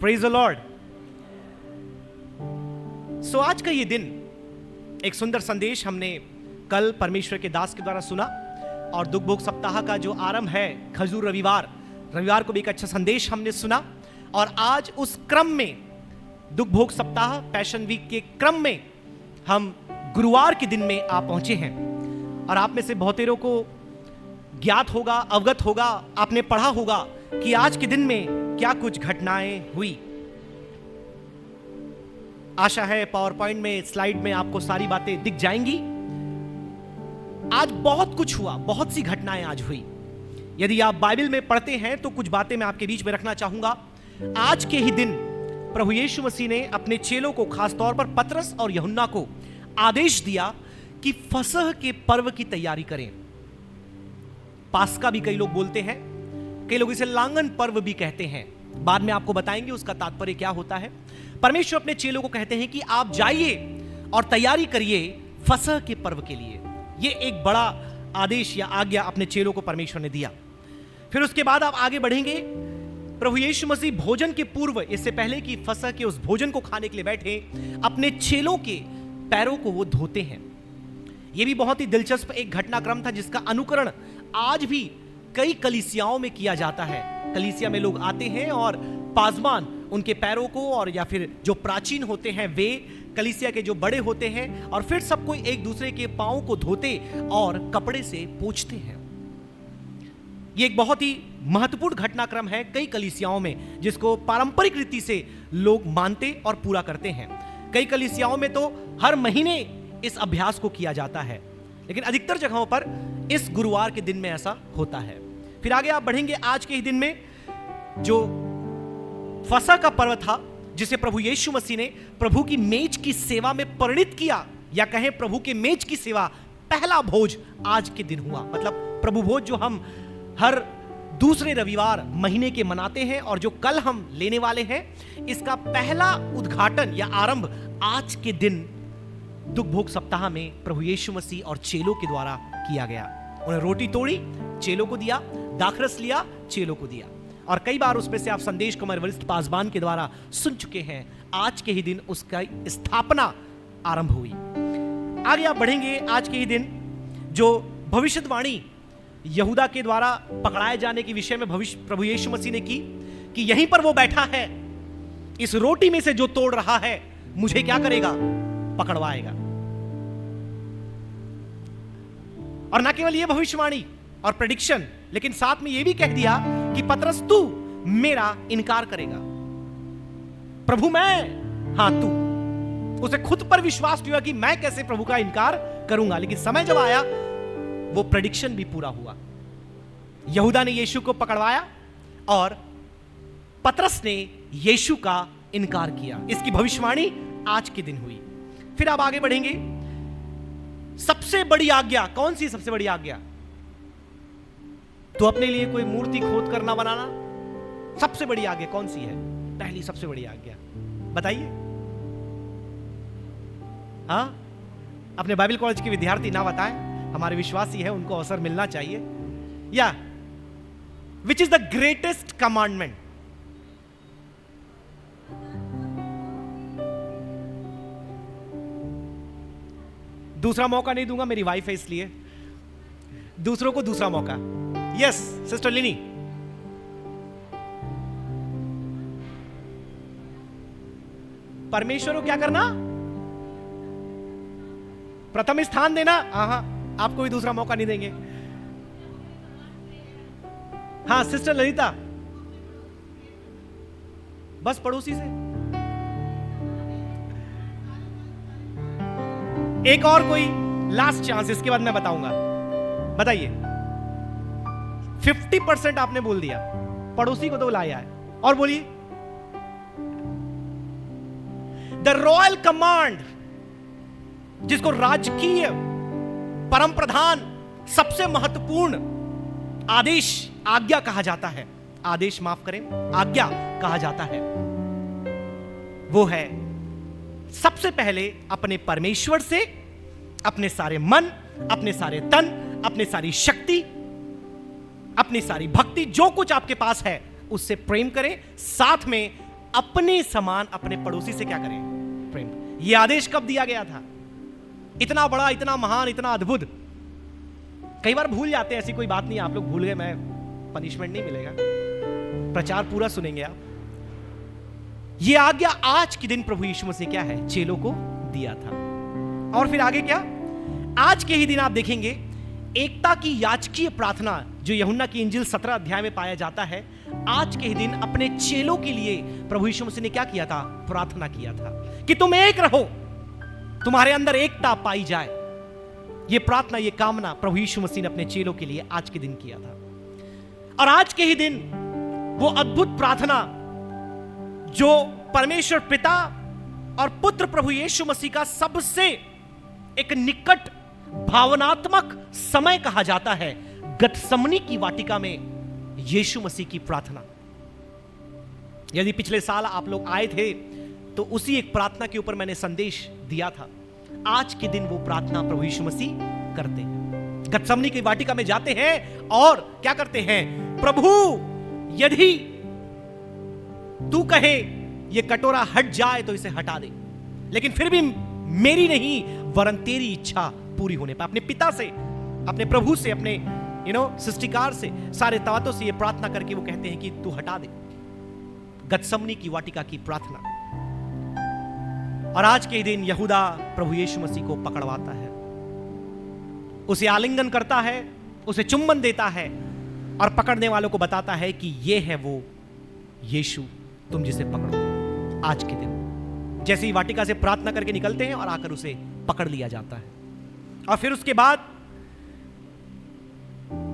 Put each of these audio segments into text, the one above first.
Praise the Lord. सो आज का ये दिन, एक सुंदर संदेश हमने कल परमेश्वर के दास के द्वारा सुना, और दुख भोग सप्ताह का जो आरंभ है खजूर रविवार को भी एक अच्छा संदेश हमने सुना। और आज उस क्रम में, दुख भोग सप्ताह पैशन वीक के क्रम में, हम गुरुवार के दिन में आ पहुंचे हैं। और आप में से बहुतेरों को ज्ञात होगा, अवगत होगा, आपने पढ़ा होगा कि आज के दिन में क्या कुछ घटनाएं हुई। आशा है पावर पॉइंट में, स्लाइड में आपको सारी बातें दिख जाएंगी। आज बहुत कुछ हुआ, बहुत सी घटनाएं आज हुई। यदि आप बाइबल में पढ़ते हैं तो कुछ बातें मैं आपके बीच में रखना चाहूंगा। आज के ही दिन प्रभु यीशु मसीह ने अपने चेलों को, खास तौर पर पतरस और यूहन्ना को आदेश दिया कि फसह के पर्व की तैयारी करें। पास्का भी कई लोग बोलते हैं, कई लोग इसे लांगन पर्व भी कहते हैं। बाद में आपको बताएंगे उसका तात्पर्य क्या होता है। परमेश्वर अपने चेलों को कहते हैं कि आप जाइए और तैयारी करिए फसह के पर्व के लिए। यह एक बड़ा आदेश या आज्ञा अपने चेलों को परमेश्वर ने दिया। फिर उसके बाद आप आगे बढ़ेंगे। प्रभु यीशु मसीह भोजन के पूर्व, इससे पहले कि फसह के उस भोजन को खाने के लिए बैठे, अपने चेलों के पैरों को वो धोते हैं। यह भी बहुत ही दिलचस्प एक घटनाक्रम था जिसका अनुकरण आज भी कई कलीसियाओं में किया जाता है। कलीसिया में लोग आते हैं और पाज़बान उनके पैरों को, और या फिर जो प्राचीन होते हैं वे कलीसिया के जो बड़े होते हैं, और फिर सब कोई एक दूसरे के पांव को धोते और कपड़े से पोंछते हैं। यह एक बहुत ही महत्वपूर्ण घटनाक्रम है कई कलीसियाओं में, जिसको पारंपरिक रीति से लोग मानते और पूरा करते हैं। कई कलीसियाओं में तो हर महीने इस अभ्यास को किया जाता है, लेकिन अधिकतर जगहों पर इस गुरुवार के दिन में ऐसा होता है। फिर आगे आप बढ़ेंगे। आज के ही दिन में जो फसह का पर्व था, जिसे प्रभु यीशु मसीह ने प्रभु की मेज की सेवा में परिणित किया, या कहें प्रभु के मेज की सेवा, पहला भोज आज के दिन हुआ। मतलब प्रभु भोज जो हम हर दूसरे रविवार महीने के मनाते हैं और जो कल हम लेने वाले हैं, इसका पहला उद्घाटन या आरंभ आज के दिन दुख भोग सप्ताह में प्रभु यीशु मसीह और चेलों के द्वारा किया गया। उन्हें रोटी तोड़ी, चेलों को दिया, दाखरस लिया, चेलों को दिया। और कई बार उसमें से आप संदेश को हमारे वरिष्ठ पासबान के द्वारा सुन चुके हैं। आज के ही दिन उसका स्थापना आरंभ हुई। आगे आप बढ़ेंगे। आज के ही दिन जो भविष्यवाणी यहूदा के द्वारा पकड़ाए जाने के विषय में प्रभु यीशु मसीह ने की, कि यहीं पर वो बैठा है, इस रोटी में से जो तोड़ रहा है मुझे क्या करेगा, पकड़वाएगा। और न केवल यह भविष्यवाणी और प्रेडिक्शन, लेकिन साथ में यह भी कह दिया कि पतरस तू मेरा इनकार करेगा। प्रभु मैं, हां तू। उसे खुद पर विश्वास हुआ कि मैं कैसे प्रभु का इनकार करूंगा। लेकिन समय जब आया, वो प्रेडिक्शन भी पूरा हुआ। यहूदा ने यीशु को पकड़वाया और पतरस ने यीशु का इनकार किया। इसकी भविष्यवाणी आज के दिन हुई। फिर आप आगे बढ़ेंगे। सबसे बड़ी आज्ञा कौन सी? सबसे बड़ी आज्ञा तो अपने लिए कोई मूर्ति खोद कर ना बनाना। सबसे बड़ी आज्ञा कौन सी है? पहली सबसे बड़ी आज्ञा बताइए। हाँ, अपने बाइबल कॉलेज के विद्यार्थी ना बताएं, हमारे विश्वासी है, उनको अवसर मिलना चाहिए। या which is the greatest commandment? दूसरा मौका नहीं दूंगा, मेरी वाइफ है इसलिए। दूसरों को दूसरा मौका। यस सिस्टर लिनी। परमेश्वर को क्या करना? प्रथम स्थान देना। हाँ, आपको भी दूसरा मौका नहीं देंगे। हाँ सिस्टर ललिता, बस पड़ोसी से। एक और कोई लास्ट चांस, इसके बाद मैं बताऊंगा। बताइए। 50% आपने बोल दिया, पड़ोसी को तो लाया है। और बोलिए। द रॉयल कमांड, जिसको राजकीय, परम प्रधान, सबसे महत्वपूर्ण आदेश, आज्ञा कहा जाता है। आदेश माफ करें, आज्ञा कहा जाता है। वो है सबसे पहले अपने परमेश्वर से अपने सारे मन, अपने सारे तन, अपने सारी शक्ति, अपनी सारी भक्ति, जो कुछ आपके पास है उससे प्रेम करें। साथ में अपने समान अपने पड़ोसी से क्या करें, प्रेम। यह आदेश कब दिया गया था? इतना बड़ा, इतना महान, इतना अद्भुत। कई बार भूल जाते हैं, ऐसी कोई बात नहीं, आप लोग भूल गए, मैं पनिशमेंट नहीं मिलेगा, प्रचार पूरा सुनेंगे आप। यह आज्ञा आज के दिन प्रभु यीशु मसीह क्या है, चेलों को दिया था। और फिर आगे क्या, आज के ही दिन आप देखेंगे एकता की याजकीय प्रार्थना जो यूहन्ना की इंजील 17 अध्याय में पाया जाता है, आज के ही दिन अपने चेलों के लिए प्रभु यीशु मसीह ने क्या किया था, प्रार्थना किया था कि तुम एक रहो, तुम्हारे अंदर एकता पाई जाए। यह प्रार्थना, यह कामना प्रभु यीशु मसीह ने अपने चेलों के लिए आज के दिन किया था। और आज के ही दिन वो अद्भुत प्रार्थना जो परमेश्वर पिता और पुत्र प्रभु यीशु मसीह का सबसे एक निकट भावनात्मक समय कहा जाता है, गतसमनी की वाटिका में यीशु मसीह की प्रार्थना। यदि पिछले साल आप लोग आए थे तो उसी एक प्रार्थना के ऊपर मैंने संदेश दिया था। आज के दिन वो प्रार्थना प्रभु यीशु मसीह करते हैं, गतसमनी की वाटिका में जाते हैं और क्या करते हैं, प्रभु यदि तू कहे ये कटोरा हट जाए तो इसे हटा दे, लेकिन फिर भी मेरी नहीं वरन तेरी इच्छा पूरी होने पाए। अपने पिता से, अपने प्रभु से, अपने सृष्टिकार से, सारे तावतों से ये प्रार्थना करके वो कहते हैं कि तू हटा दे, गतसमनी की वाटिका की प्रार्थना। और आज के दिन यहूदा प्रभु यीशु मसीह को पकड़वाता है, उसे आलिंगन करता है, उसे चुम्बन देता है और पकड़ने वालों को बताता है कि ये है वो यीशु, तुम जिसे पकड़ो। आज के दिन जैसे ही वाटिका से प्रार्थना करके निकलते हैं और आकर उसे पकड़ लिया जाता है। और फिर उसके बाद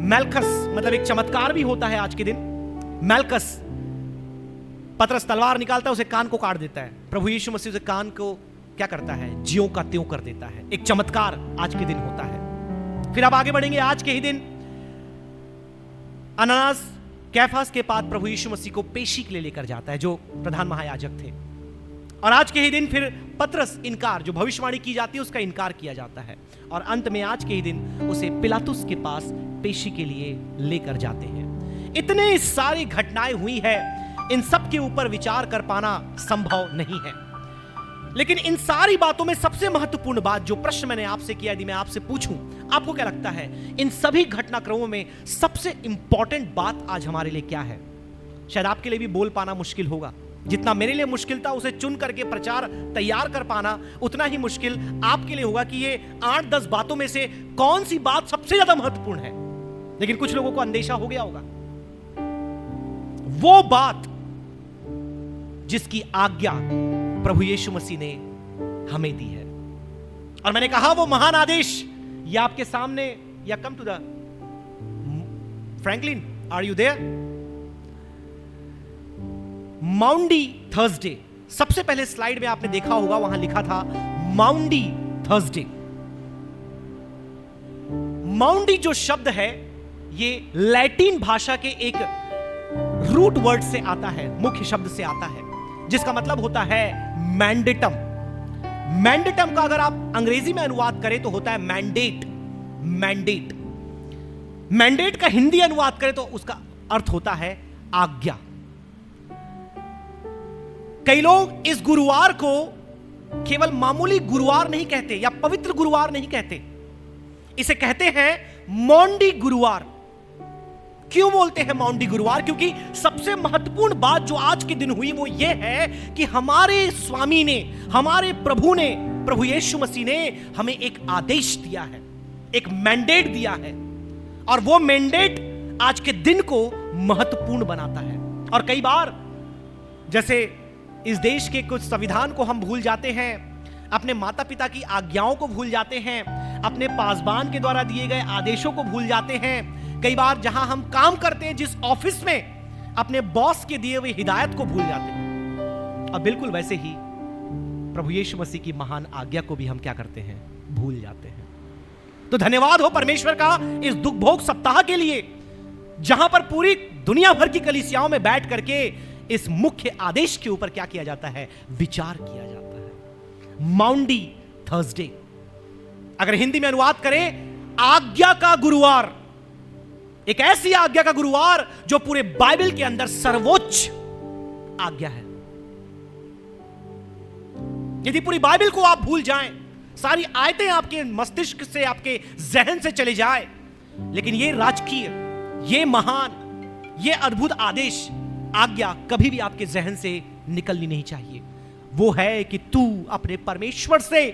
मेलकस, मतलब एक चमत्कार भी होता है आज के दिन। मेलकस, पतरस तलवार निकालता है, उसे कान को काट देता है। प्रभु यीशु मसीह उसे कान को क्या करता है, ज्यों का त्यों कर देता है। एक चमत्कार आज के दिन होता है। फिर अब आगे बढ़ेंगे। आज के ही दिन अनानास कैफास के पास प्रभु यीशु मसीह को पेशी के लिए लेकर जाता है, जो प्रधान महायाजक थे। और आज के ही दिन फिर पतरस इनकार, जो भविष्यवाणी की जाती है उसका इनकार किया जाता है। और अंत में आज के ही दिन उसे पिलातुस के पास पेशी के लिए लेकर जाते हैं। इतने सारी घटनाएं हुई है, इन सब के ऊपर विचार कर पाना संभव नहीं है। लेकिन इन सारी बातों में सबसे महत्वपूर्ण बात, जो प्रश्न मैंने आपसे किया, यदि मैं आपसे पूछूं, आपको क्या लगता है इन सभी घटनाक्रमों में सबसे इंपॉर्टेंट बात आज हमारे लिए क्या है? शायद आपके लिए भी बोल पाना मुश्किल होगा। जितना मेरे लिए मुश्किल था उसे चुन करके प्रचार तैयार कर पाना, उतना ही मुश्किल आपके लिए होगा कि ये 8-10 बातों में से कौन सी बात सबसे ज्यादा महत्वपूर्ण है। लेकिन कुछ लोगों को अंदेशा हो गया होगा, वो बात जिसकी आज्ञा प्रभु यीशु मसीह ने हमें दी है। और मैंने कहा वो महान आदेश, ये आपके सामने, या come to the Franklin, are you there? Maundy Thursday, सबसे पहले स्लाइड में आपने देखा होगा, वहां लिखा था माउंडी थर्सडे। माउंडी जो शब्द है ये लैटिन भाषा के एक रूट वर्ड से आता है, मुख्य शब्द से आता है, जिसका मतलब होता है मैंडेटम। मैंडेटम का अगर आप अंग्रेजी में अनुवाद करें तो होता है मैंडेट। मैंडेट, मैंडेट का हिंदी अनुवाद करें तो उसका अर्थ होता है आज्ञा। कई लोग इस गुरुवार को केवल मामूली गुरुवार नहीं कहते या पवित्र गुरुवार नहीं कहते, इसे कहते हैं मौंडी गुरुवार। क्यों बोलते हैं मौंडी गुरुवार? क्योंकि सबसे महत्वपूर्ण बात जो आज के दिन हुई वो ये है कि हमारे स्वामी ने, हमारे प्रभु ने, प्रभु यीशु मसीह ने हमें एक आदेश दिया है, एक मैंडेट दिया है। और वो मैंडेट आज के दिन को महत्वपूर्ण बनाता है। और कई बार जैसे इस देश के कुछ संविधान को हम भूल जाते हैं, अपने माता पिता की आज्ञाओं को भूल जाते हैं, अपने पासबान के द्वारा दिए गए आदेशों को भूल जाते हैं। कई बार जहां हम काम करते हैं, जिस ऑफिस में, अपने बॉस के दिए हुए हिदायत को भूल जाते हैं। और बिल्कुल वैसे ही प्रभु यीशु मसीह की महान आज्ञा को भी हम क्या करते हैं, भूल जाते हैं। तो धन्यवाद हो परमेश्वर का इस दुख भोग सप्ताह के लिए, जहां पर पूरी दुनिया भर की कलीसियाओं में बैठ करके इस मुख्य आदेश के ऊपर क्या किया जाता है, विचार किया जाता है। माउंडी थर्सडे, अगर हिंदी में अनुवाद करें, आज्ञा का गुरुवार। एक ऐसी आज्ञा का गुरुवार जो पूरे बाइबल के अंदर सर्वोच्च आज्ञा है। यदि पूरी बाइबल को आप भूल जाएं, सारी आयतें आपके मस्तिष्क से, आपके जहन से चले जाए, लेकिन ये राजकीय, ये महान, ये अद्भुत आदेश, आज्ञा कभी भी आपके जहन से निकलनी नहीं चाहिए। वो है कि तू अपने परमेश्वर से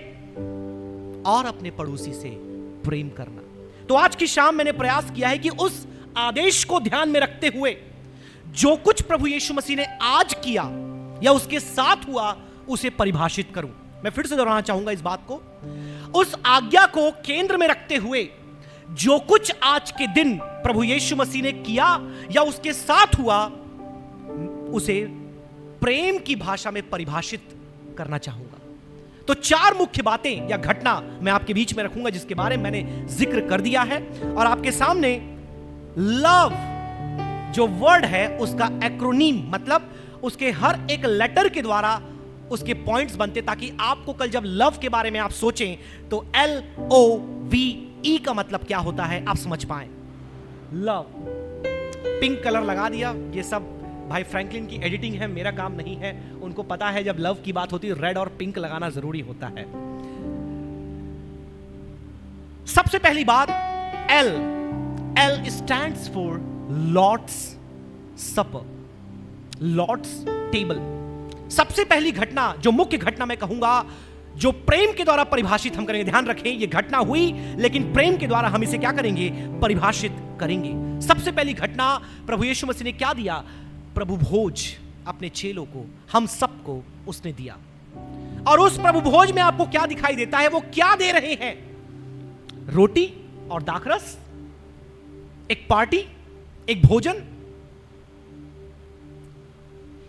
और अपने पड़ोसी से प्रेम करना। तो आज की शाम मैंने प्रयास किया है कि उस आदेश को ध्यान में रखते हुए जो कुछ प्रभु यीशु मसीह ने आज किया या उसके साथ हुआ उसे परिभाषित करूं। मैं फिर से दोहराना चाहूंगा इस बात को, उस आज्ञा को केंद्र में रखते हुए जो कुछ आज के दिन प्रभु यीशु मसीह ने किया या उसके साथ हुआ उसे प्रेम की भाषा में परिभाषित करना चाहूंगा। तो 4 मुख्य बातें या घटना मैं आपके बीच में रखूंगा जिसके बारे में मैंने जिक्र कर दिया है, और आपके सामने लव जो वर्ड है उसका एक्रोनीम, मतलब उसके हर एक लेटर के द्वारा उसके पॉइंट्स बनते, ताकि आपको कल जब लव के बारे में आप सोचें तो LOVE का मतलब क्या होता है आप समझ पाए। लव, पिंक कलर लगा दिया, ये सब भाई फ्रैंकलिन की एडिटिंग है, मेरा काम नहीं है। उनको पता है जब लव की बात होती है रेड और पिंक लगाना जरूरी होता है। सबसे पहली बात, L stands for Lord's supper, Lord's table. सबसे पहली घटना, जो मुख्य घटना मैं कहूंगा, जो प्रेम के द्वारा परिभाषित हम करेंगे। ध्यान रखें, ये घटना हुई लेकिन प्रेम के द्वारा हम इसे क्या करेंगे, परिभाषित करेंगे। सबसे पहली घटना प्रभु यीशु मसीह ने क्या दिया, प्रभु भोज अपने चेलों को, हम सबको उसने दिया। और उस प्रभु भोज में आपको क्या दिखाई देता है, वो क्या दे रहे हैं, रोटी और दाखरस, एक पार्टी, एक भोजन।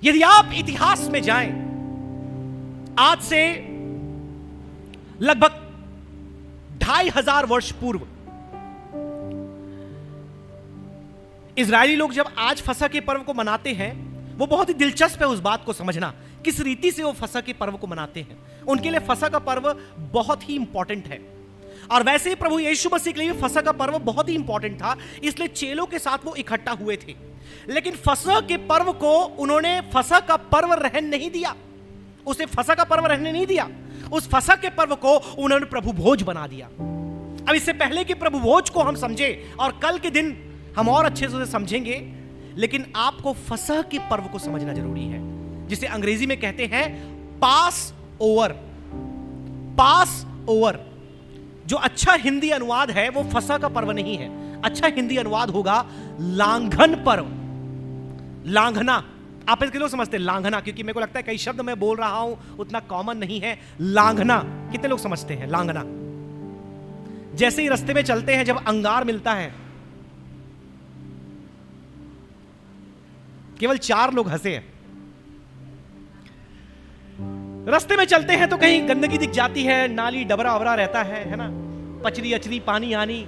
यदि आप इतिहास में जाएं, आज से लगभग 2500 वर्ष पूर्व इजरायली लोग जब आज फसह के पर्व को मनाते हैं, वो बहुत ही दिलचस्प है उस बात को समझना किस रीति से वो फसह के पर्व को मनाते हैं। उनके लिए फसह का पर्व बहुत ही इंपॉर्टेंट है, और वैसे ही प्रभु यीशु मसीह के लिए फसह का पर्व बहुत ही इंपॉर्टेंट था, इसलिए चेलों के साथ वो इकट्ठा हुए थे। लेकिन फसह के पर्व को उन्होंने फसह का पर्व रहने नहीं दिया, उसे फसह का पर्व रहने नहीं दिया, उस फसह के पर्व को उन्होंने प्रभु भोज बना दिया। अब इससे पहले कि प्रभु भोज को हम समझे, और कल के दिन हम और अच्छे से समझेंगे, लेकिन आपको फसह के पर्व को समझना जरूरी है, जिसे अंग्रेजी में कहते हैं पास ओवर। पास ओवर जो अच्छा हिंदी अनुवाद है वो फसह का पर्व नहीं है, अच्छा हिंदी अनुवाद होगा लांघन पर्व। लांघना, आप इसके लोग समझते हैं लांघना, क्योंकि मेरे को लगता है कई शब्द मैं बोल रहा हूं उतना कॉमन नहीं है। लांघना कितने लोग समझते हैं? लांघना जैसे ही रास्ते में चलते हैं, जब अंगार मिलता है, केवल 4 लोग हंसे हैं। रास्ते में चलते हैं तो कहीं गंदगी दिख जाती है, नाली डबरा अबरा रहता है ना, पचरी अचरी पानी आनी,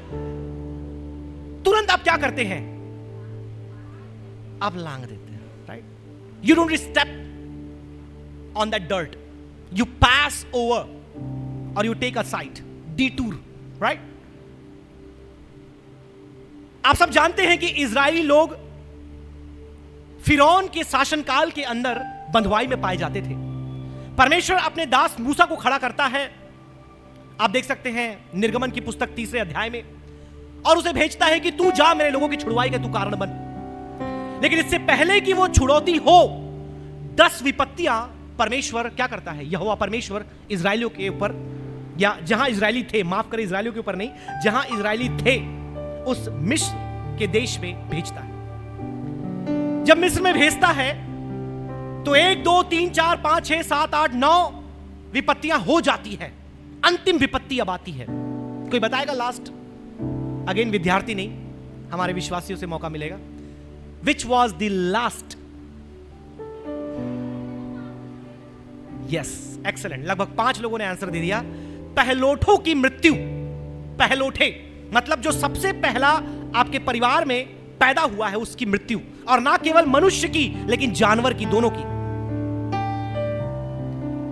तुरंत आप क्या करते हैं, आप लांग देते हैं, right? You don't step on that dirt, you pass over और you take a side, detour, right? आप सब जानते हैं कि इजरायली लोग फिरौन के शासनकाल के अंदर बंधुआई में पाए जाते थे। परमेश्वर अपने दास मूसा को खड़ा करता है, आप देख सकते हैं निर्गमन की पुस्तक 3 अध्याय में, और उसे भेजता है कि तू जा मेरे लोगों की छुड़वाई के तू कारण बन। लेकिन इससे पहले कि वो छुड़ौती हो, 10 विपत्तियां परमेश्वर क्या करता है, यहोवा परमेश्वर इजरायलियों के ऊपर, या जहां इजरायली थे, माफ करें इजरायलियों के ऊपर नहीं, जहां इजरायली थे उस मिस्र के देश में भेजता है। जब मिस्र में भेजता है तो 1 2 3 4 5 6 7 8 9 विपत्तियां हो जाती है। अंतिम विपत्ति अब आती है। कोई बताएगा लास्ट? अगेन विद्यार्थी नहीं, हमारे विश्वासियों से मौका मिलेगा। Which was the last? Yes, excellent, लगभग 5 लोगों ने आंसर दे दिया। पहलोठों की मृत्यु। पहलोठे मतलब जो सबसे पहला आपके परिवार में पैदा हुआ है उसकी मृत्यु, और ना केवल मनुष्य की लेकिन जानवर की, दोनों की।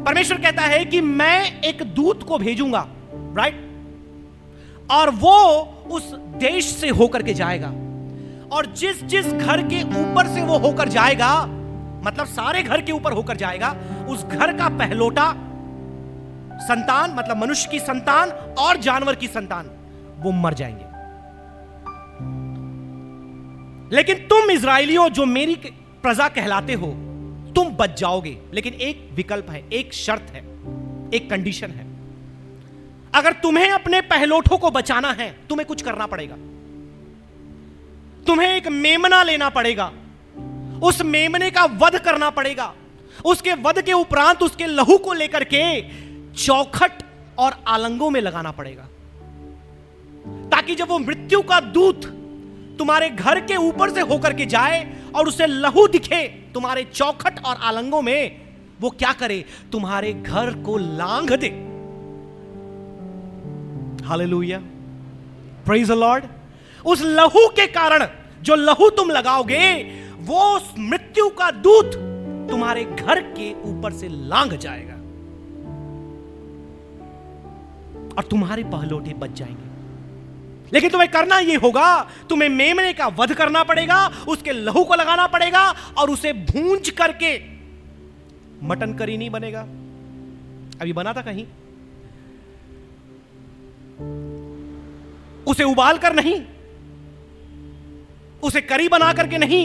परमेश्वर कहता है कि मैं एक दूत को भेजूंगा, राइट, और वो उस देश से होकर के जाएगा, और जिस जिस घर के ऊपर से वो होकर जाएगा, मतलब सारे घर के ऊपर होकर जाएगा, उस घर का पहलोटा संतान मतलब मनुष्य की संतान और जानवर की संतान वो मर जाएंगे। लेकिन तुम इजराइलियों जो मेरी प्रजा कहलाते हो, तुम बच जाओगे। लेकिन एक विकल्प है, एक शर्त है, एक कंडीशन है। अगर तुम्हें अपने पहलोठों को बचाना है, तुम्हें कुछ करना पड़ेगा। तुम्हें एक मेमना लेना पड़ेगा, उस मेमने का वध करना पड़ेगा। उसके वध के उपरांत उसके लहू को लेकर के चौखट और आलंगों में लगाना पड़ेगा, ताकि जब वो मृत्यु का दूत तुम्हारे घर के ऊपर से होकर के जाए और उसे लहू दिखे तुम्हारे चौखट और आलंगों में, वो क्या करे? तुम्हारे घर को लांघ दे। Hallelujah, praise the Lord. उस लहू के कारण, जो लहू तुम लगाओगे, वो मृत्यु का दूत तुम्हारे घर के ऊपर से लांघ जाएगा और तुम्हारे पहलोठे बच जाएंगे। लेकिन तुम्हें करना यह होगा, तुम्हें मेमने का वध करना पड़ेगा, उसके लहू को लगाना पड़ेगा और उसे भूंज करके, मटन करी नहीं बनेगा, अभी बना था कहीं, उसे उबाल कर नहीं, उसे करी बना करके नहीं,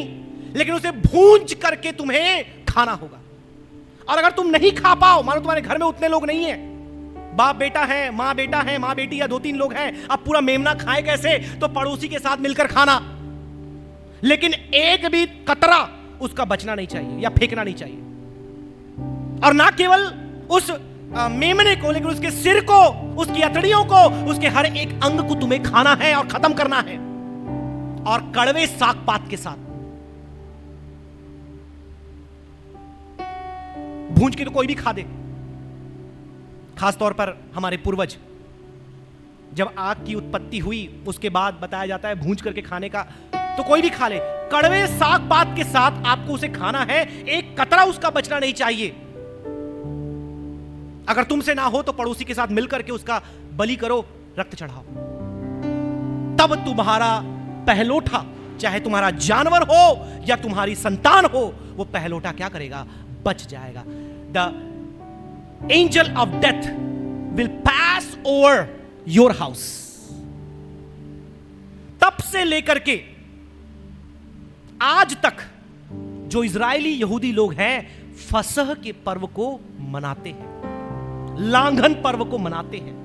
लेकिन उसे भूंज करके तुम्हें खाना होगा। और अगर तुम नहीं खा पाओ, मानो तुम्हारे घर में उतने लोग नहीं है, बाप बेटा है, मां बेटा है, मां बेटी या 2-3 लोग हैं, अब पूरा मेमना खाए कैसे? तो पड़ोसी के साथ मिलकर खाना। लेकिन एक भी कतरा उसका बचना नहीं चाहिए या फेंकना नहीं चाहिए। और ना केवल उस मेमने को, लेकिन उसके सिर को, उसकी अतड़ियों को, उसके हर एक अंग को तुम्हें खाना है और खत्म करना है, और कड़वे साग पात के साथ। भूंज के तो कोई भी खा दे, खासतौर पर हमारे पूर्वज, जब आग की उत्पत्ति हुई उसके बाद बताया जाता है भूंज करके खाने का, तो कोई भी खा ले। कड़वे साग पात के साथ आपको उसे खाना है, एक कतरा उसका बचना नहीं चाहिए। अगर तुमसे ना हो तो पड़ोसी के साथ मिलकर के उसका बलि करो, रक्त चढ़ाओ, तब तुम्हारा पहलोठा, चाहे तुम्हारा जानवर हो या तुम्हारी संतान हो, वो पहलोठा क्या करेगा? बच जाएगा। The angel of death will pass over your house. तब से लेकर के आज तक जो इजरायली यहूदी लोग हैं फसह के पर्व को मनाते हैं, लांघन पर्व को मनाते हैं।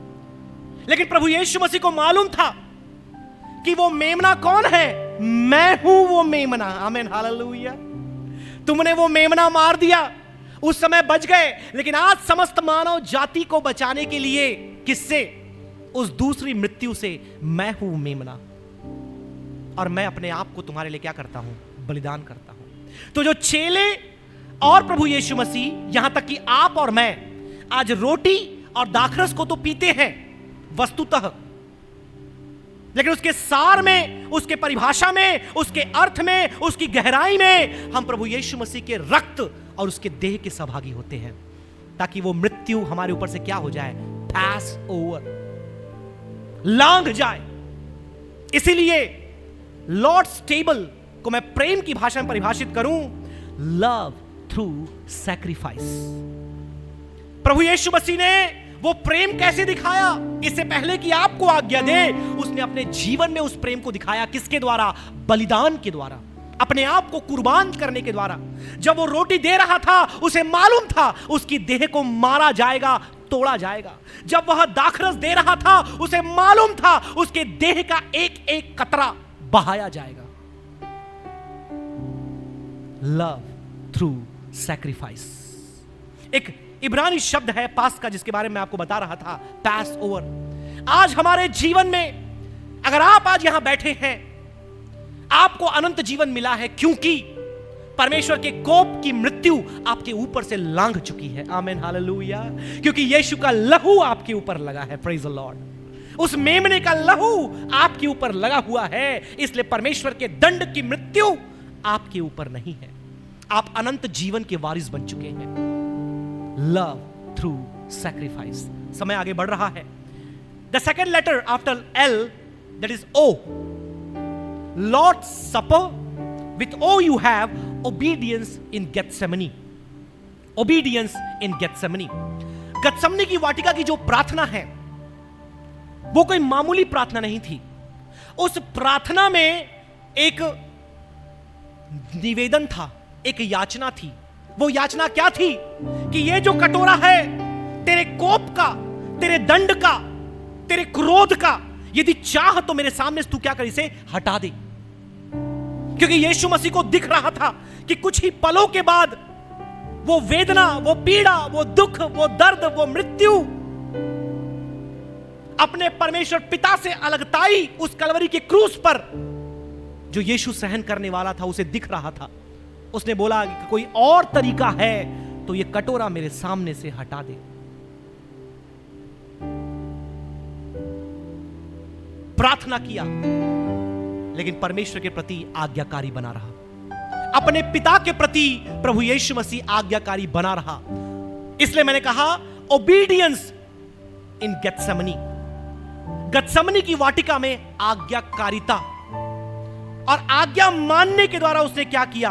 लेकिन प्रभु यीशु मसीह को मालूम था कि वो मेमना कौन है? मैं हूं वो मेमना। आमीन, हालेलुया। तुमने वो मेमना मार दिया, उस समय बच गए, लेकिन आज समस्त मानव जाति को बचाने के लिए किससे? उस दूसरी मृत्यु से। मैं हूं मेमना, और मैं अपने आप को तुम्हारे लिए क्या करता हूं? बलिदान करता हूं। तो जो चेले और प्रभु यीशु मसीह, यहां तक कि आप और मैं आज रोटी और दाखरस को तो पीते हैं वस्तुतः, लेकिन उसके सार में, उसके परिभाषा में, उसके अर्थ में, उसकी गहराई में हम प्रभु यीशु मसीह के रक्त और उसके देह के सहभागी होते हैं, ताकि वो मृत्यु हमारे ऊपर से क्या हो जाए? पास ओवर, लांघ जाए। इसीलिए लॉर्ड्स टेबल को मैं प्रेम की भाषा में परिभाषित करूं, लव थ्रू सैक्रिफाइस। प्रभु यीशु मसीह ने वो प्रेम कैसे दिखाया? इससे पहले कि आपको आज्ञा दे, उसने अपने जीवन में उस प्रेम को दिखाया। किसके द्वारा? बलिदान के द्वारा, अपने आप को कुर्बान करने के द्वारा। जब वो रोटी दे रहा था, उसे मालूम था उसकी देह को मारा जाएगा, तोड़ा जाएगा। जब वह दाखरस दे रहा था, उसे मालूम था उसके देह का एक एक कतरा बहाया जाएगा। लव थ्रू सैक्रिफाइस एक इब्रानी शब्द है पास का, जिसके बारे में आपको बता रहा था, पास ओवर। आज हमारे जीवन में अगर आप आज यहां बैठे हैं, आपको अनंत जीवन मिला है, क्योंकि परमेश्वर के कोप की मृत्यु आपके ऊपर से लांघ चुकी है। आमीन, हालेलुया। क्योंकि यीशु का लहू आपके ऊपर लगा है। Praise the Lord. उस मेमने का लहू आपके ऊपर लगा हुआ है, इसलिए परमेश्वर के दंड की मृत्यु आपके ऊपर नहीं है। आप अनंत जीवन के वारिस बन चुके हैं। Love through sacrifice. समय आगे बढ़ रहा है। The second letter after L, that is O. Lord's Supper. With O you have obedience in Gethsemane. Obedience in Gethsemane. गत्समनी की वाटिका की जो प्रार्थना है वो कोई मामूली प्रार्थना नहीं थी। उस प्रार्थना में एक निवेदन था, एक याचना थी। वो याचना क्या थी कि ये जो कटोरा है तेरे कोप का, तेरे दंड का, तेरे क्रोध का, यदि चाह तो मेरे सामने से तू क्या कर, इसे हटा दे। क्योंकि यीशु मसीह को दिख रहा था कि कुछ ही पलों के बाद वो वेदना, वो पीड़ा, वो दुख, वो दर्द, वो मृत्यु अपने परमेश्वर पिता से अलगताई उस कलवरी के क्रूस पर जो यीशु सहन करने वाला था उसे दिख रहा था। उसने बोला कि कोई और तरीका है तो ये कटोरा मेरे सामने से हटा दे। प्रार्थना किया लेकिन परमेश्वर के प्रति आज्ञाकारी बना रहा। अपने पिता के प्रति प्रभु यीशु मसीह आज्ञाकारी बना रहा। इसलिए मैंने कहा ओबीडियंस इन गेत्सेमनी, गत्समनी की वाटिका में आज्ञाकारिता। और आज्ञा मानने के द्वारा उसने क्या किया,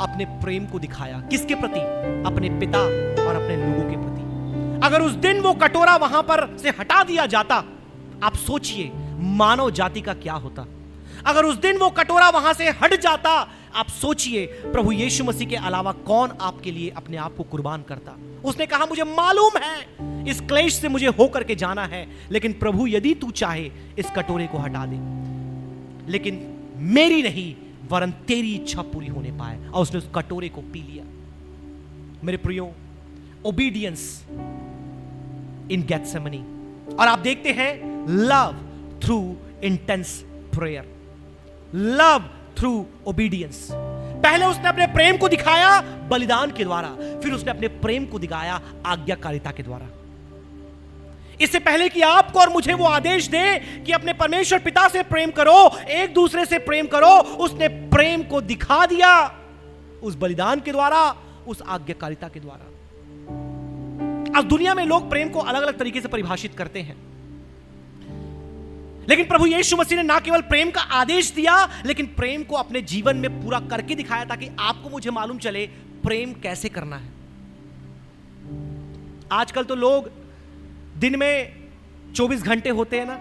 अपने प्रेम को दिखाया। किसके प्रति? अपने पिता और अपने लोगों के प्रति। अगर उस दिन वो कटोरा वहां पर से हटा दिया जाता, आप सोचिए मानव जाति का क्या होता। अगर उस दिन वो कटोरा वहां से हट जाता, आप सोचिए प्रभु यीशु मसीह के अलावा कौन आपके लिए अपने आप को कुर्बान करता। उसने कहा मुझे मालूम है इस क्लेश से मुझे होकर के जाना है, लेकिन प्रभु यदि तू चाहे इस कटोरे को हटा दे, लेकिन मेरी नहीं वरन तेरी इच्छा पूरी होने पाए। और उसने उस कटोरे को पी लिया। मेरे प्रियो, ओबीडियंस इन गेत्सेमनी। और आप देखते हैं love through intense prayer, love through obedience. पहले उसने अपने प्रेम को दिखाया बलिदान के द्वारा, फिर उसने अपने प्रेम को दिखाया आज्ञाकारिता के द्वारा। इससे पहले कि आपको और मुझे वो आदेश दे कि अपने परमेश्वर पिता से प्रेम करो, एक दूसरे से प्रेम करो, उसने प्रेम को दिखा दिया उस बलिदान के द्वारा, उस आज्ञाकारिता के द्वारा। आज दुनिया में लोग प्रेम को अलग अलग तरीके से परिभाषित करते हैं, लेकिन प्रभु यीशु मसीह ने ना केवल प्रेम का आदेश दिया, लेकिन प्रेम को अपने जीवन में पूरा करके दिखाया ताकि आपको मुझे मालूम चले प्रेम कैसे करना है। आजकल तो लोग दिन में 24 घंटे होते हैं ना,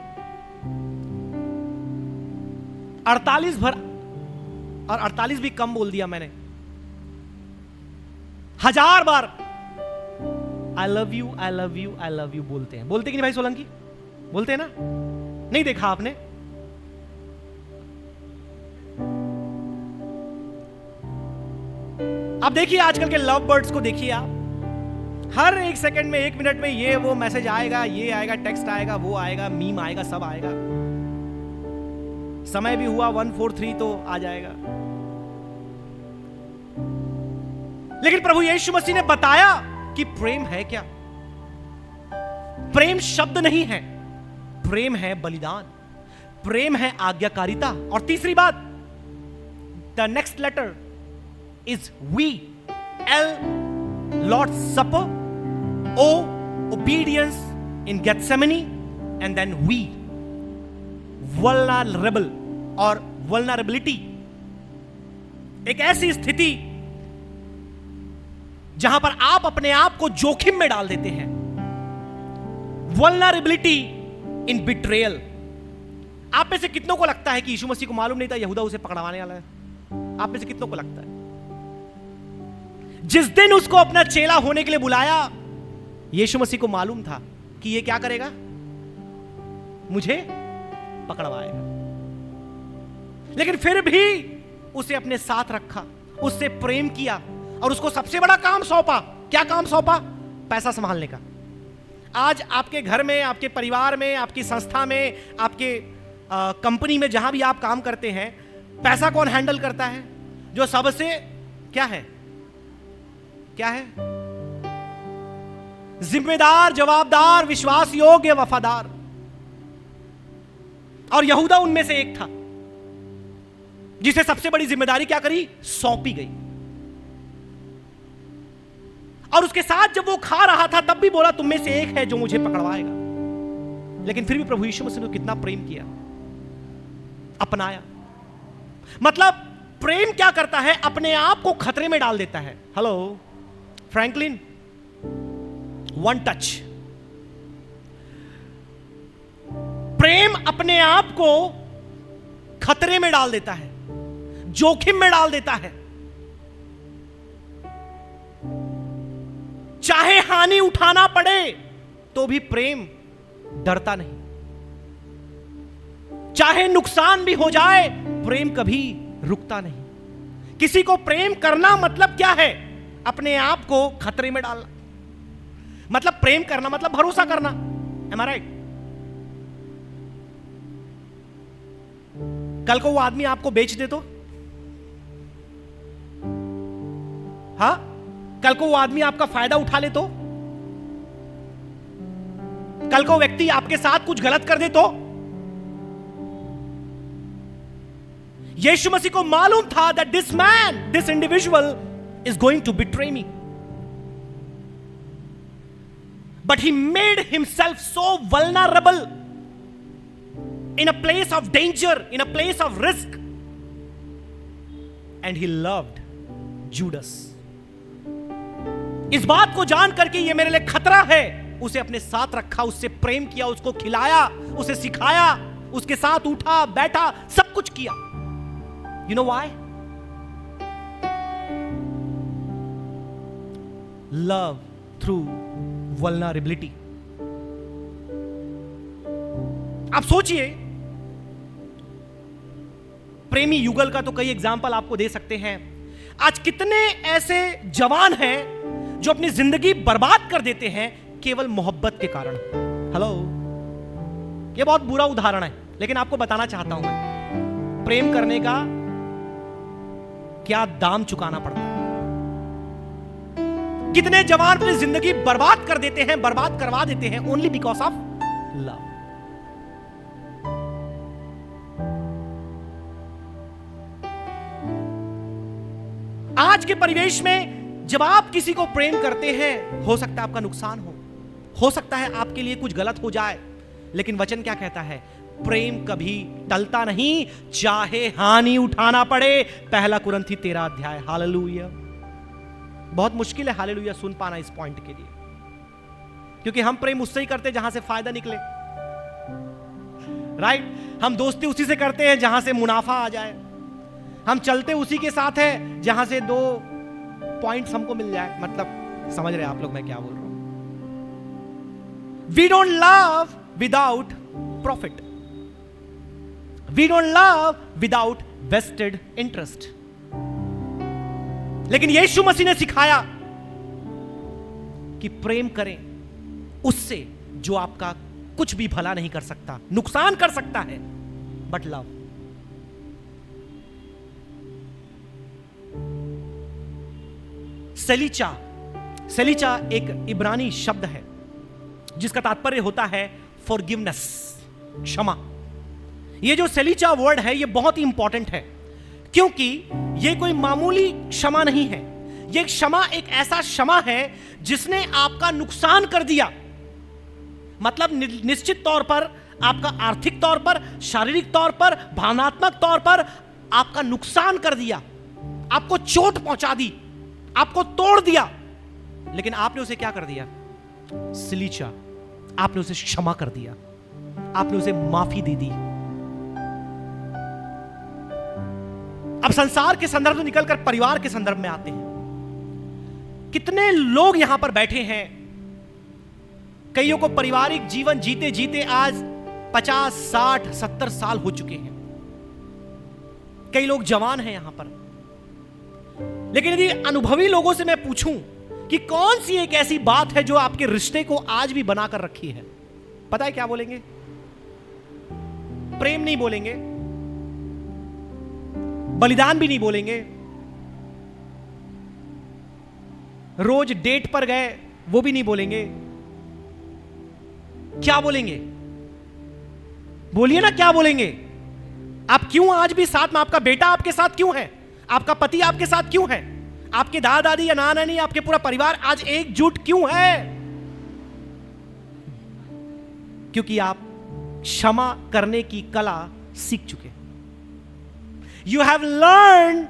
48 भर, और 48 भी कम बोल दिया मैंने, 1000 बार I love you, I love you, I love you बोलते हैं। बोलते कि नहीं भाई सोलंकी? बोलते हैं ना? नहीं देखा आपने? आप देखिए आजकल के लव बर्ड्स को देखिए आप, हर एक सेकंड में, एक मिनट में ये वो मैसेज आएगा, ये आएगा, टेक्स्ट आएगा, वो आएगा, मीम आएगा, सब आएगा। समय भी हुआ 143 तो आ जाएगा। लेकिन प्रभु यीशु मसीह ने बताया कि प्रेम है क्या। प्रेम शब्द नहीं है, प्रेम है बलिदान, प्रेम है आज्ञाकारिता। और तीसरी बात, the next letter is V, L, Lord supper, O, obedience in Gethsemane, and then we, vulnerable और vulnerability, एक ऐसी स्थिति जहां पर आप अपने आप को जोखिम में डाल देते हैं। vulnerability in betrayal। आप में से कितनों को लगता है कि यीशु मसीह को मालूम नहीं था यहूदा उसे पकड़वाने वाला है? आप में से कितनों को लगता है? जिस दिन उसको अपना चेला होने के लिए बुलाया, यीशु मसीह को मालूम था कि ये क्या करेगा, मुझे पकड़वाएगा, लेकिन फिर भी उसे अपने साथ रखा, उससे प्रेम किया और उसको सबसे बड़ा काम सौंपा। क्या काम सौंपा? पैसा संभालने का। आज आपके घर में, आपके परिवार में, आपकी संस्था में, आपके कंपनी में, जहां भी आप काम करते हैं, पैसा कौन हैंडल करता है? जो सबसे क्या है, क्या है? जिम्मेदार, जवाबदार, विश्वास योग्य, वफादार। और यहूदा उनमें से एक था जिसे सबसे बड़ी जिम्मेदारी क्या करी, सौंपी गई। और उसके साथ जब वो खा रहा था तब भी बोला तुम में से एक है जो मुझे पकड़वाएगा। लेकिन फिर भी प्रभु यीशु मसीह ने कितना प्रेम किया, अपनाया। मतलब प्रेम क्या करता है, अपने आप को खतरे में डाल देता है। Hello Franklin, one touch. प्रेम अपने आप को खतरे में डाल देता है, जोखिम में डाल देता है। चाहे हानि उठाना पड़े तो भी प्रेम डरता नहीं। चाहे नुकसान भी हो जाए, प्रेम कभी रुकता नहीं। किसी को प्रेम करना मतलब क्या है? अपने आप को खतरे में डालना। मतलब प्रेम करना मतलब भरोसा करना। Am I right? कल को वो आदमी आपको बेच दे तो? हाँ, कल को वो आदमी आपका फायदा उठा ले तो? कल को व्यक्ति आपके साथ कुछ गलत कर दे तो? यीशु मसीह को मालूम था that this man, this individual is going to betray me. But he made himself so vulnerable in a place of danger, in a place of risk. And he loved Judas. इस बात को जान करके ये मेरे लिए खतरा है, उसे अपने साथ रखा, उससे प्रेम किया, उसको खिलाया, उसे सिखाया, उसके साथ उठा बैठा, सब कुछ किया। You know why? Love through vulnerability. आप सोचिए, प्रेमी युगल का तो कई एग्जाम्पल आपको दे सकते हैं। आज कितने ऐसे जवान हैं जो अपनी जिंदगी बर्बाद कर देते हैं केवल मोहब्बत के कारण। हेलो, ये बहुत बुरा उदाहरण है, लेकिन आपको बताना चाहता हूं मैं, प्रेम करने का क्या दाम चुकाना पड़ता है। कितने जवान अपनी जिंदगी बर्बाद कर देते हैं, बर्बाद करवा देते हैं ओनली बिकॉज ऑफ लव। आज के परिवेश में जब आप किसी को प्रेम करते हैं, हो सकता है आपका नुकसान हो सकता है आपके लिए कुछ गलत हो जाए, लेकिन वचन क्या कहता है? प्रेम कभी टलता नहीं, चाहे हानि उठाना पड़े। 1 कुरिन्थी 13 अध्याय। हालेलुया। बहुत मुश्किल है हालेलुया सुन पाना इस पॉइंट के लिए, क्योंकि हम प्रेम उससे ही करते जहां से फायदा निकले। राइट? हम दोस्ती उसी से करते हैं जहां से मुनाफा आ जाए। हम चलते उसी के साथ है जहां से 2 पॉइंट्स हमको मिल जाए। मतलब समझ रहे हैं आप लोग मैं क्या बोल रहा हूं? We don't love without profit, we don't love without vested interest. लेकिन यीशु मसीह ने सिखाया कि प्रेम करें उससे जो आपका कुछ भी भला नहीं कर सकता, नुकसान कर सकता है, बट लव। सेलिचा एक इब्रानी शब्द है जिसका तात्पर्य होता है फॉरगिवनेस, क्षमा। ये जो सेलिचा वर्ड है ये बहुत ही इंपॉर्टेंट है, क्योंकि ये कोई मामूली क्षमा नहीं है। ये क्षमा एक ऐसा क्षमा है जिसने आपका नुकसान कर दिया। मतलब निश्चित तौर पर आपका आर्थिक तौर पर, शारीरिक तौर पर, भावनात्मक तौर पर आपका नुकसान कर दिया, आपको चोट पहुंचा दी, आपको तोड़ दिया, लेकिन आपने उसे क्या कर दिया? सिलीचा, आपने उसे क्षमा कर दिया, आपने उसे माफी दे दी। अब संसार के संदर्भ में निकलकर परिवार के संदर्भ में आते हैं। कितने लोग यहां पर बैठे हैं, कईयों को पारिवारिक जीवन जीते जीते आज 50, 60, 70 साल हो चुके हैं। कई लोग जवान हैं यहां पर, लेकिन यदि अनुभवी लोगों से मैं पूछूं कि कौन सी एक ऐसी बात है जो आपके रिश्ते को आज भी बनाकर रखी है, पता है क्या बोलेंगे? प्रेम नहीं बोलेंगे, बलिदान भी नहीं बोलेंगे, रोज डेट पर गए वो भी नहीं बोलेंगे। क्या बोलेंगे? बोलिए ना, क्या बोलेंगे? आप क्यों आज भी साथ में? आपका बेटा आपके साथ क्यों है? आपका पति आपके साथ क्यों है? आपके दादा दादी या नाना नानी, आपके पूरा परिवार आज एकजुट क्यों है? क्योंकि आप क्षमा करने की कला सीख चुके हैं। You have learned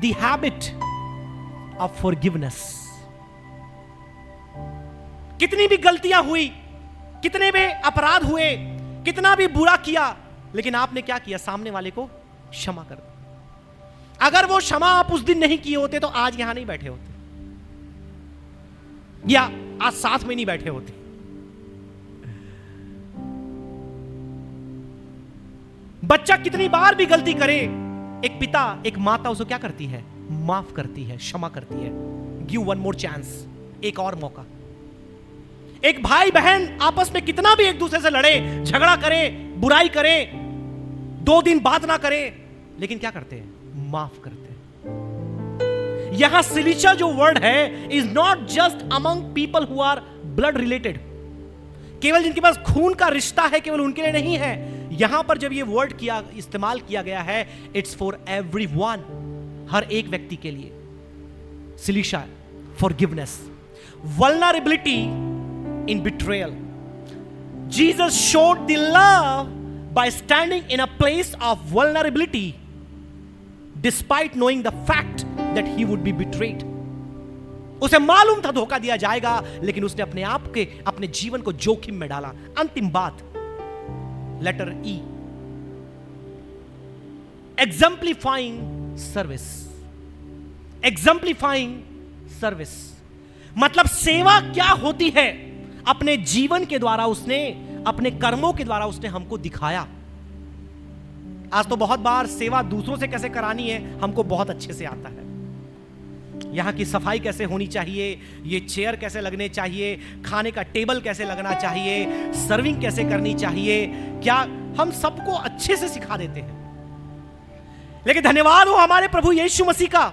the habit of forgiveness. कितनी भी गलतियां हुई, कितने भी अपराध हुए, कितना भी बुरा किया, लेकिन आपने क्या किया? सामने वाले को क्षमा कर दिया। अगर वो क्षमा आप उस दिन नहीं किए होते तो आज यहां नहीं बैठे होते, या आज साथ में नहीं बैठे होते। बच्चा कितनी बार भी गलती करे, एक पिता, एक माता उसे क्या करती है? माफ करती है, क्षमा करती है। गिव वन मोर चांस, एक और मौका। एक भाई बहन आपस में कितना भी एक दूसरे से लड़े, झगड़ा करे, बुराई करे, 2 दिन बात ना करे, लेकिन क्या करते हैं? माफ करते हैं। यहां सिलिचा जो वर्ड है is not just among people who are blood related, केवल जिनके पास खून का रिश्ता है, केवल उनके लिए नहीं है। यहां पर जब ये वर्ड इस्तेमाल किया गया है, इट्स फॉर एवरीवन, हर एक व्यक्ति के लिए। सिलिचा, forgiveness, vulnerability in betrayal. Jesus showed the love by standing in a place of vulnerability despite knowing the fact that he would be betrayed. उसे मालूम था धोखा दिया जाएगा, लेकिन उसने अपने आप के, अपने जीवन को जोखिम में डाला। अंतिम बात, letter E, exemplifying service. exemplifying service मतलब सेवा क्या होती है, अपने जीवन के द्वारा उसने, अपने कर्मों के द्वारा उसने हमको दिखाया। आज तो बहुत बार सेवा दूसरों से कैसे करानी है हमको बहुत अच्छे से आता है। यहां की सफाई कैसे होनी चाहिए, ये चेयर कैसे लगने चाहिए, खाने का टेबल कैसे लगना चाहिए, सर्विंग कैसे करनी चाहिए, क्या हम सबको अच्छे से सिखा देते हैं। लेकिन धन्यवाद हो हमारे प्रभु यीशु मसीह का,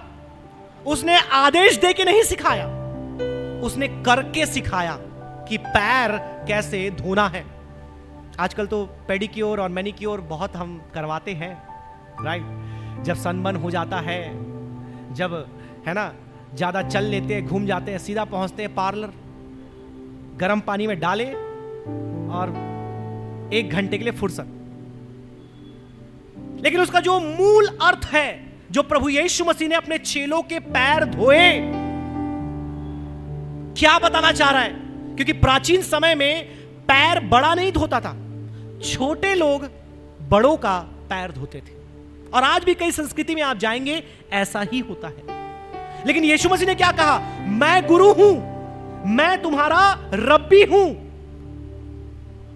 उसने आदेश दे के नहीं सिखाया, उसने करके सिखाया कि पैर कैसे धोना है। आजकल तो पेडिक्योर और मैनिक्योर बहुत हम करवाते हैं, राइट। जब सनबर्न हो जाता है, जब है ना ज्यादा चल लेते हैं, घूम जाते हैं, सीधा पहुंचते हैं पार्लर, गर्म पानी में डाले और 1 घंटे के लिए फुर्सत। लेकिन उसका जो मूल अर्थ है, जो प्रभु यीशु मसीह ने अपने चेलों के पैर धोए, क्या बताना चाह रहा है? क्योंकि प्राचीन समय में पैर बड़ा नहीं धोता था, छोटे लोग बड़ों का पैर धोते थे। और आज भी कई संस्कृति में आप जाएंगे ऐसा ही होता है। लेकिन यीशु मसीह ने क्या कहा? मैं गुरु हूं, मैं तुम्हारा रब्बी हूं,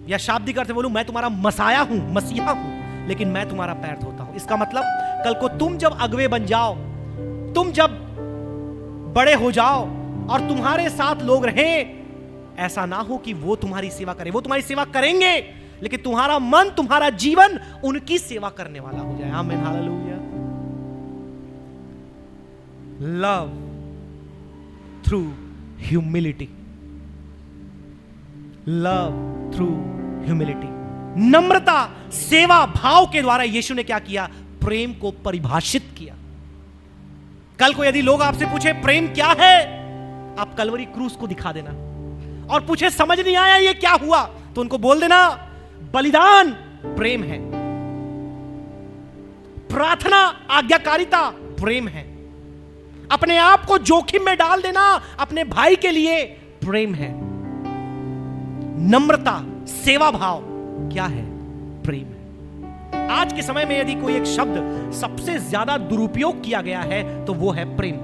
या शाब्दिक अर्थ बोलूं, मैं तुम्हारा मसाया हूं, मसीहा हूं, लेकिन मैं तुम्हारा पैर धोता हूं। इसका मतलब कल को तुम जब अगुवे बन जाओ, तुम जब बड़े हो जाओ और तुम्हारे साथ लोग रहें, ऐसा ना हो कि वो तुम्हारी सेवा करें। वो तुम्हारी सेवा करेंगे, लेकिन तुम्हारा मन, तुम्हारा जीवन उनकी सेवा करने वाला हो जाए। आमीन, hallelujah. Love through humility, love through humility, नम्रता, सेवा भाव के द्वारा यीशु ने क्या किया? प्रेम को परिभाषित किया। कल को यदि लोग आपसे पूछे प्रेम क्या है, आप कलवरी क्रूस को दिखा देना, और पूछे समझ नहीं आया ये क्या हुआ, तो उनको बोल देना बलिदान प्रेम है, प्रार्थना आज्ञाकारिता प्रेम है, अपने आप को जोखिम में डाल देना अपने भाई के लिए प्रेम है, नम्रता, सेवा भाव क्या है? प्रेम है। आज के समय में यदि कोई एक शब्द सबसे ज्यादा दुरुपयोग किया गया है तो वो है प्रेम।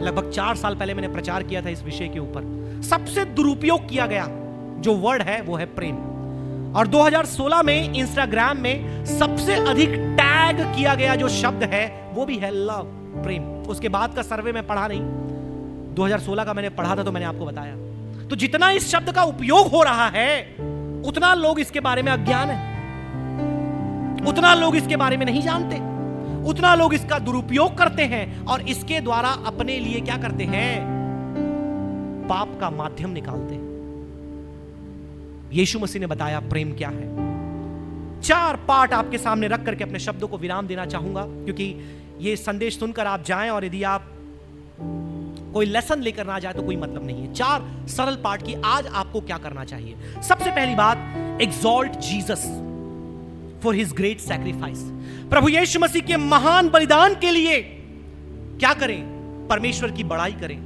लगभग 4 साल पहले मैंने प्रचार किया था इस विषय के ऊपर। सबसे दुरुपयोग किया गया जो वर्ड है वो है प्रेम। और 2016 में इंस्टाग्राम में सबसे अधिक टैग किया गया जो शब्द है वो भी है लव, प्रेम। उसके बाद का सर्वे में पढ़ा नहीं, 2016 का मैंने पढ़ा था तो मैंने आपको बताया। तो जितना इस शब्द का उपयोग हो रहा है उतना लोग इसके बारे में अज्ञान है, उतना लोग इसके बारे में नहीं जानते, उतना लोग इसका दुरुपयोग करते हैं और इसके द्वारा अपने लिए क्या करते हैं? पाप का माध्यम निकालते हैं। यीशु मसीह ने बताया प्रेम क्या है। 4 पार्ट आपके सामने रख करके अपने शब्दों को विराम देना चाहूंगा, क्योंकि ये संदेश सुनकर आप जाएं और यदि आप कोई लेसन लेकर ना जाए तो कोई मतलब नहीं है। 4 सरल पार्ट की आज आपको क्या करना चाहिए। सबसे पहली बात, exalt Jesus for his great sacrifice. प्रभु यीशु मसीह के महान बलिदान के लिए क्या करें? परमेश्वर की बड़ाई करें,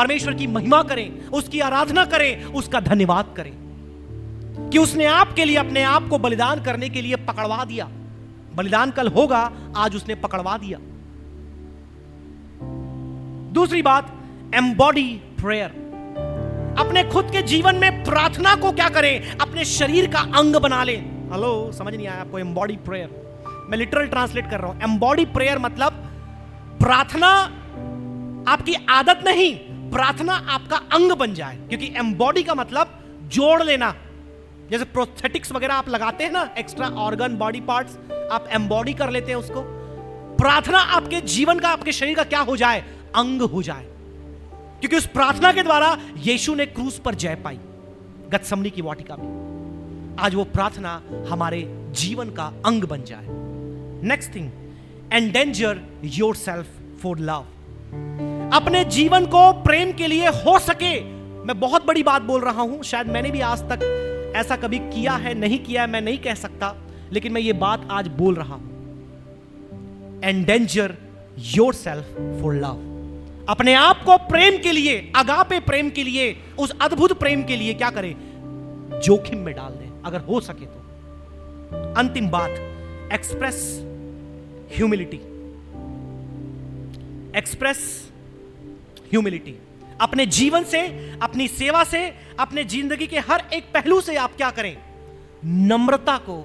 परमेश्वर की महिमा करें, उसकी आराधना करें, उसका धन्यवाद करें कि उसने आपके लिए अपने आप को बलिदान करने के लिए पकड़वा दिया। बलिदान कल होगा, आज उसने पकड़वा दिया। दूसरी बात, एम्बॉडी प्रेयर। अपने खुद के जीवन में प्रार्थना को क्या करें, अपने शरीर का अंग बना लें। हेलो, समझ नहीं आया आपको? एम्बॉडी प्रेयर मैं लिटरल ट्रांसलेट कर रहा हूं। एम्बॉडी प्रेयर मतलब प्रार्थना आपकी आदत नहीं, प्रार्थना आपका अंग बन जाए। क्योंकि एम्बॉडी का मतलब जोड़ लेना। जैसे प्रोस्थेटिक्स वगैरह आप लगाते हैं ना, एक्स्ट्रा ऑर्गन बॉडी पार्ट्स, आप एम्बॉडी कर लेते हैं उसको। प्रार्थना आपके जीवन का, आपके शरीर का क्या हो जाए, अंग हो जाए। क्योंकि उस प्रार्थना के द्वारा यीशु ने क्रूस पर जय पाई, गतसमनी की वाटिका में। आज वो प्रार्थना हमारे जीवन का अंग बन जाए। Next thing, endanger yourself for love. अपने जीवन को प्रेम के लिए हो सके, मैं बहुत बड़ी बात बोल रहा हूं, शायद मैंने भी आज तक ऐसा कभी किया है, नहीं किया है, मैं नहीं कह सकता, लेकिन मैं ये बात आज बोल रहा हूं। Endanger yourself for love. अपने आप को प्रेम के लिए, अगापे प्रेम के लिए, उस अद्भुत प्रेम के लिए क्या करें, जोखिम में डाल दें अगर हो सके तो। अंतिम बात, एक्सप्रेस ह्यूमिलिटी। Express humility. अपने जीवन से, अपनी सेवा से, अपने जिंदगी के हर एक पहलू से आप क्या करें, नम्रता को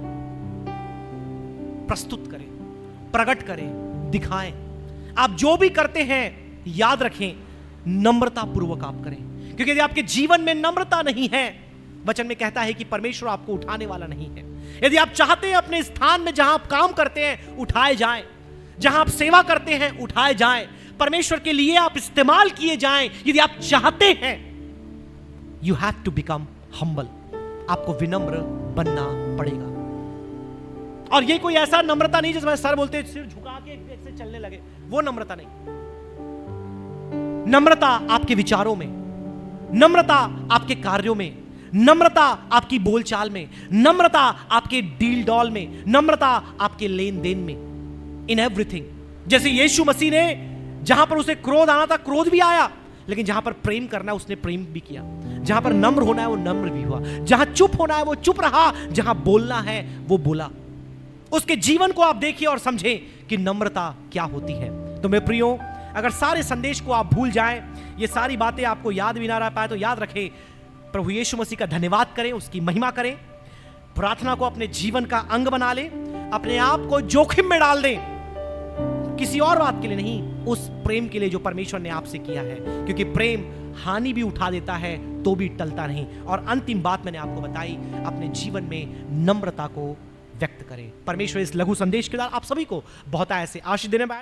प्रस्तुत करें, प्रकट करें, दिखाएं। आप जो भी करते हैं याद रखें, नम्रता पूर्वक आप करें। क्योंकि यदि आपके जीवन में नम्रता नहीं है, वचन में कहता है कि परमेश्वर आपको उठाने वाला नहीं है। यदि आप चाहते हैं अपने स्थान में जहां आप काम करते हैं उठाए जाएं, जहां आप सेवा करते हैं उठाए जाएं, परमेश्वर के लिए आप इस्तेमाल किए जाएं, यदि आप चाहते हैं, you have to become humble. आपको विनम्र बनना पड़ेगा। और ये कोई ऐसा नम्रता नहीं जिसमें सर बोलते सिर झुका के ऐसे चलने लगे, वो नम्रता नहीं। नम्रता आपके विचारों में, नम्रता आपके कार्यों में, नम्रता आपकी बोलचाल में, नम्रता आपके डील डॉल में, नम्रता आपके लेन देन में, इन एवरीथिंग। जैसे यीशु मसीह ने जहां पर उसे क्रोध आना था, क्रोध भी आया, लेकिन जहां पर प्रेम करना है उसने प्रेम भी किया। जहां पर नम्र होना है वो नम्र भी हुआ, जहां चुप होना है वो चुप रहा, जहां बोलना है वो बोला। उसके जीवन को आप देखिए और समझें कि नम्रता क्या होती है। तो मेरे प्रियो, अगर सारे संदेश को आप भूल जाएं, ये सारी बातें आपको याद भी ना रह पाए, तो याद रखें, प्रभु यीशु मसीह का धन्यवाद करें, उसकी महिमा करें, प्रार्थना को अपने जीवन का अंग बना लें, अपने आप को जोखिम में डाल दें, किसी और बात के लिए नहीं, उस प्रेम के लिए जो परमेश्वर ने आपसे किया है। क्योंकि प्रेम हानि भी उठा देता है तो भी टलता नहीं। और अंतिम बात मैंने आपको बताई, अपने जीवन में नम्रता को व्यक्त करें। परमेश्वर इस लघु संदेश के द्वारा आप सभी को बहुत ऐसे आशीष देने पाए।